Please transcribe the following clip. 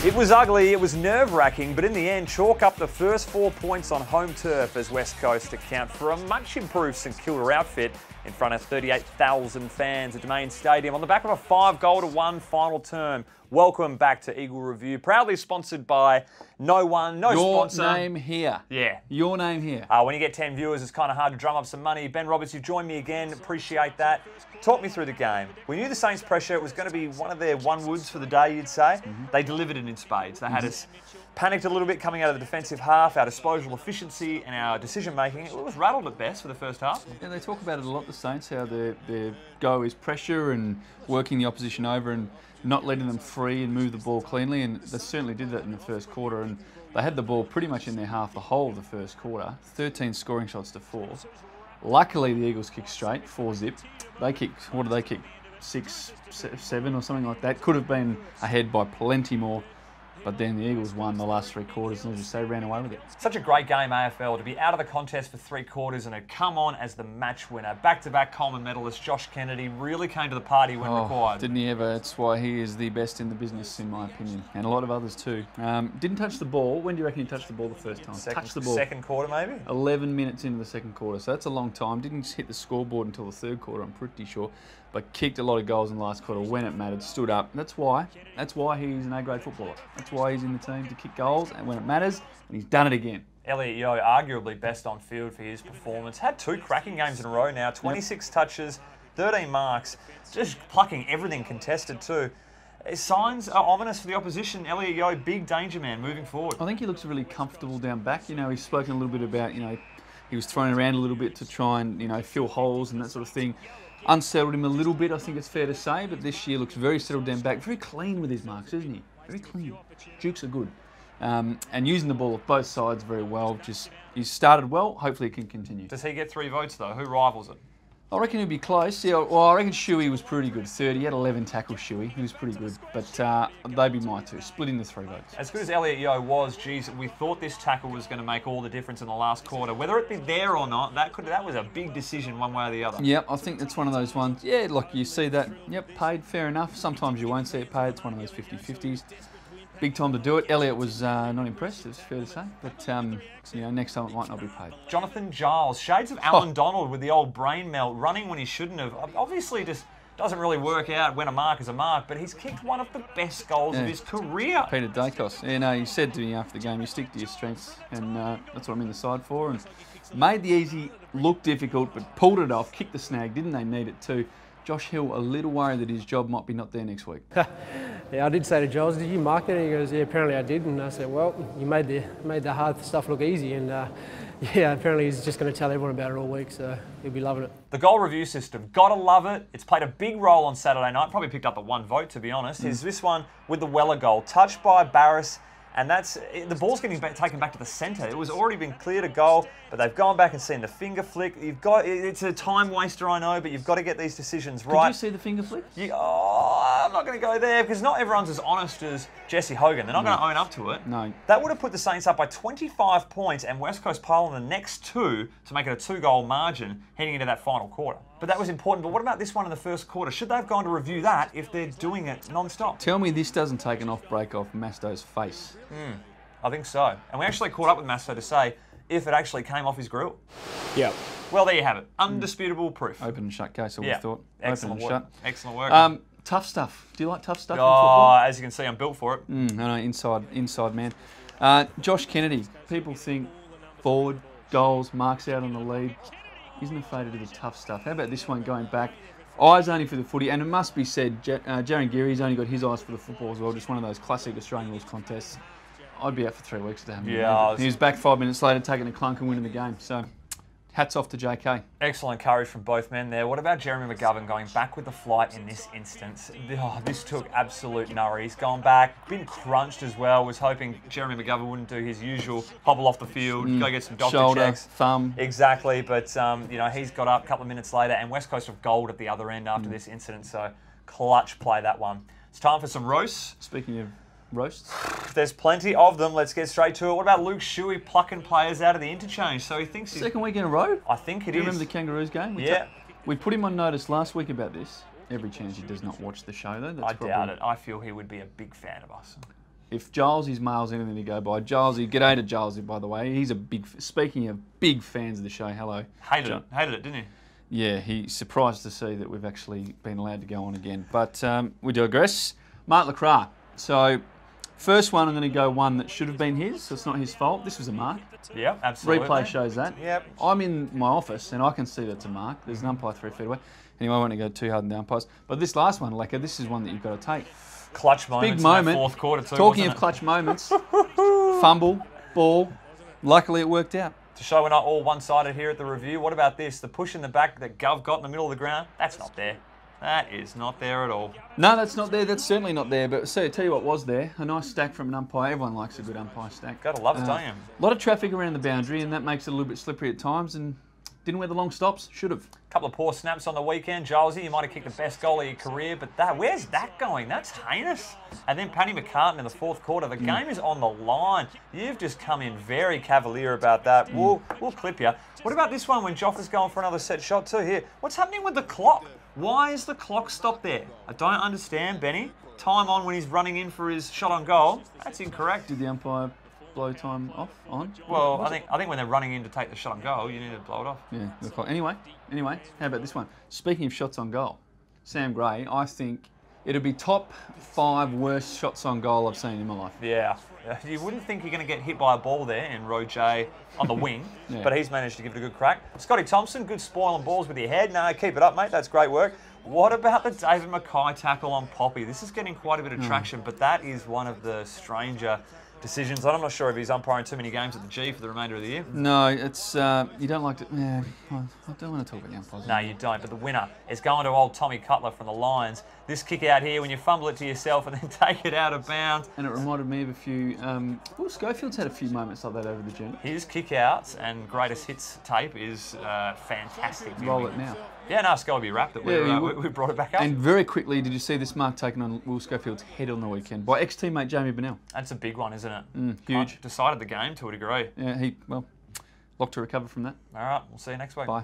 It was ugly, it was nerve-wracking, but in the end, chalk up the first 4 points on home turf as West Coast account for a much improved St Kilda outfit in front of 38,000 fans at Domain Stadium on the back of a 5-1 final term. Welcome back to Eagle Review, proudly sponsored by no sponsor. Your name here. Yeah. Your name here. When you get 10 viewers, it's kind of hard to drum up some money. Ben Roberts, you've joined me again. Appreciate that. Talk me through the game. We knew the Saints' pressure was going to be one of their one-woods for the day, you'd say. They delivered it in spades. They had us panicked a little bit coming out of the defensive half. Our disposal efficiency and our decision-making, it was rattled at best for the first half. Yeah, they talk about it a lot, the Saints, how their go is pressure and working the opposition over and not letting them free and move the ball cleanly, and they certainly did that in the first quarter, and they had the ball pretty much in their half the whole of the first quarter, 13 scoring shots to 4. Luckily, the Eagles kicked straight, 4-zip. They kicked, what did they kick, 6, 7 or something like that. Could have been ahead by plenty more, but then the Eagles won the last 3 quarters and, as you say, ran away with it. Such a great game, AFL, to be out of the contest for 3 quarters and to come on as the match winner. Back-to-back Coleman medalist Josh Kennedy really came to the party when required. Didn't he ever? That's why he is the best in the business, in my opinion, and a lot of others too. Didn't touch the ball. When do you reckon he touched the ball the first time? Touched the ball. Second quarter, maybe? 11 minutes into the second quarter, so that's a long time. Didn't hit the scoreboard until the third quarter, I'm pretty sure, but kicked a lot of goals in the last quarter when it mattered, stood up. That's why he's an A-grade footballer. That's why he's in the team, to kick goals and when it matters, and he's done it again. Elliot Yeo, arguably best on field for his performance. Had 2 cracking games in a row now, 26 touches, 13 marks, just plucking everything contested too. Signs are ominous for the opposition. Elliot Yeo, big danger man moving forward. I think he looks really comfortable down back. You know, he's spoken a little bit about, you know, he was thrown around a little bit to try and, you know, fill holes and that sort of thing. Unsettled him a little bit, I think it's fair to say, but this year looks very settled down back. Very clean with his marks, isn't he? Very clean. Dukes are good. And using the ball at both sides very well. Just, he's started well, hopefully it can continue. Does he get 3 votes though? Who rivals it? I reckon he'll be close. Yeah, well, I reckon Shuey was pretty good. 30, he had 11 tackles, Shuey. He was pretty good. But they'd be my 2, splitting the 3 votes. As good as Elliot Yeo was, geez, we thought this tackle was going to make all the difference in the last quarter. Whether it be there or not, that was a big decision one way or the other. Yep, I think that's one of those ones. Yeah, look, you see that, yep, paid, fair enough. Sometimes you won't see it paid. It's one of those 50-50s. Big time to do it. Elliot was not impressed, it's fair to say. But, you know, next time it might not be paid. Jonathan Giles, shades of Alan Donald with the old brain melt, running when he shouldn't have. Obviously just doesn't really work out when a mark is a mark, but he's kicked one of the best goals of his career. Peter Dacos. Yeah, no, he said to me after the game, you stick to your strengths, and that's what I'm in the side for. And made the easy look difficult, but pulled it off, kicked the snag. Didn't they need it too? Josh Hill, a little worried that his job might be not there next week. Yeah, I did say to Giles, did you mark it? And he goes, yeah, apparently I did. And I said, well, you made the hard stuff look easy. And yeah, apparently he's just going to tell everyone about it all week, so he'll be loving it. The goal review system, gotta love it. It's played a big role on Saturday night. Probably picked up the 1 vote, to be honest. Is this one with the Weller goal, touched by Barris. And that's, the ball's getting taken back to the centre. It was already been cleared a goal, but they've gone back and seen the finger flick. It's a time waster, I know, but you've got to get these decisions right. Did you see the finger flick? I'm not going to go there because not everyone's as honest as Jesse Hogan. They're not going to own up to it. No. That would have put the Saints up by 25 points and West Coast pile on the next 2 to make it a 2-goal margin heading into that final quarter. But that was important. But what about this one in the first quarter? Should they have gone to review that if they're doing it non-stop? Tell me this doesn't take an off-break off Masto's face. I think so. And we actually caught up with Masto to say if it actually came off his grill. Yeah. Well, there you have it. Undisputable proof. Open and shut case, I would have thought. Excellent Open and work. shut. Excellent work. Tough stuff. Do you like tough stuff in football? As you can see, I'm built for it. No, inside man. Josh Kennedy. People think forward, goals, marks out on the lead. Isn't afraid to do the tough stuff. How about this one going back? Eyes only for the footy, and it must be said, Jaron Geary's only got his eyes for the football as well. Just one of those classic Australian rules contests. I'd be out for 3 weeks to have him. Yeah, he was back 5 minutes later, taking a clunk and winning the game. So, hats off to JK. Excellent courage from both men there. What about Jeremy McGovern going back with the flight in this instance? This took absolute nurry. He's gone back, been crunched as well. Was hoping Jeremy McGovern wouldn't do his usual hobble off the field, go get some doctor Shoulder, checks. thumb. Exactly, but you know, he's got up a couple of minutes later, and West Coast have gold at the other end after this incident. So, clutch play that one. It's time for some roasts. Speaking of roasts, there's plenty of them. Let's get straight to it. What about Luke Shuey plucking players out of the interchange? So he thinks he's... Second week in a row? I think it is. Do you remember the Kangaroos game? We put him on notice last week about this. Every chance he does not watch the show, though. I doubt it. I feel he would be a big fan of us. If Gilesy's mail's anything to go by, Gilesy, g'day to Gilesy, by the way. He's a big, speaking of big fans of the show, hello. Hated it, didn't he? Yeah, he's surprised to see that we've actually been allowed to go on again. But we digress. Mark Lacroix. So, first one, I'm going to go one that should have been his, so it's not his fault. This was a mark. Yeah, absolutely. Replay shows that. Yep. I'm in my office and I can see that's a mark. There's an umpire 3 feet away. Anyway, I won't go too hard on the umpires. But this last one, Lecker, this is one that you've got to take. Clutch moments Big moment. in that fourth quarter too, Talking wasn't of it? clutch moments, fumble, ball. Luckily, it worked out. To show we're not all one-sided here at the review, what about this? The push in the back that Gov got in the middle of the ground? That's not there. That is not there at all. No, that's not there. That's certainly not there. But so, tell you what was there. A nice stack from an umpire. Everyone likes a good umpire stack. Gotta love it, don't you? A lot of traffic around the boundary, and that makes it a little bit slippery at times. And didn't wear the long stops. Should have. Couple of poor snaps on the weekend. Gilesy, you might have kicked the best goal of your career, but where's that going? That's heinous. And then Paddy McCartan in the fourth quarter. The game is on the line. You've just come in very cavalier about that. We'll clip you. What about this one when Joffa's going for another set shot too here? What's happening with the clock? Why is the clock stopped there? I don't understand, Benny. Time on when he's running in for his shot on goal. That's incorrect. Did the umpire blow time off? On? Well, I think when they're running in to take the shot on goal, you need to blow it off. Yeah. The clock. Anyway, how about this one? Speaking of shots on goal, Sam Gray, I think it'll be top 5 worst shots on goal I've seen in my life. Yeah. You wouldn't think you're going to get hit by a ball there in row J on the wing, Yeah. but he's managed to give it a good crack. Scotty Thompson, good spoiling balls with your head. No, keep it up, mate. That's great work. What about the David Mackay tackle on Poppy? This is getting quite a bit of traction, but that is one of the stranger decisions. I'm not sure if he's umpiring too many games at the G for the remainder of the year. No, it's you don't like to. Yeah, I don't want to talk about the umpires. No, you don't. But the winner is going to old Tommy Cutler from the Lions. This kick out here, when you fumble it to yourself and then take it out of bounds. And it reminded me of a few. Will Schofield's had a few moments like that over the journey. His kick outs and greatest hits tape is fantastic. Roll it now. Yeah, no, it's got to be wrapped that we brought it back up. And very quickly, did you see this mark taken on Will Schofield's head on the weekend by ex-teammate Jamie Bennell? That's a big one, isn't it? Huge. Decided the game to a degree. Yeah, locked to recover from that. All right, we'll see you next week. Bye.